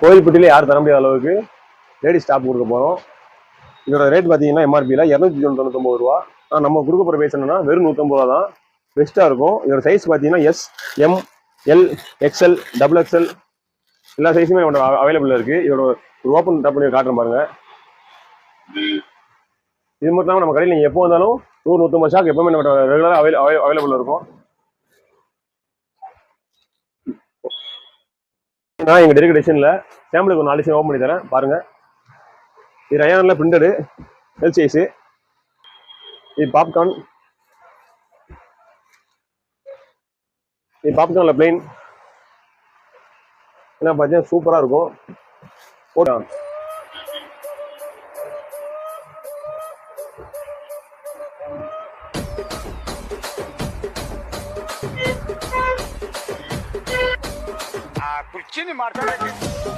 கோயில்பட்டியில யாரும் தர முடியாத அளவுக்கு லேடி ஸ்டாப் கொடுக்க போகிறோம். இதோட ரேட் பார்த்தீங்கன்னா எம்ஆர்பியில் 299 ரூபா. நம்ம கொடுக்க போகிற பேஸ் என்னன்னா வெறும் 150 ரூபா தான். பெஸ்ட்டாக இருக்கும். இதோட சைஸ் பார்த்தீங்கன்னா S, M, L, XL, double XL எல்லா சைஸுமே அவைலபிள் இருக்குது. இதோட ஒரு ஓப்பன் டாப் பண்ணி காட்டுறேன் பாருங்க. இது மட்டும் இல்லாமல் நம்ம கடையில் நீங்கள் எப்போ வந்தாலும் 100-150 ஸ்டாக் எப்பவுமே நம்ம ரெகுலராக அவைலபிள் இருக்கும். நான் எங்கள் டெலிவரி டிஷனில் சாம்பிளுக்கு ஒரு 4 டிசைன் ஓப்பன் பண்ணி தரேன் பாருங்கள். இது ரயானில் பிரிண்டடு எல் சைஸு. இது பாப்கார்ன். இது பாப்கார்னில் பிளெயின் என்ன பார்த்தீங்கன்னா சூப்பராக இருக்கும். போட்டான் कुछ नहीं मारता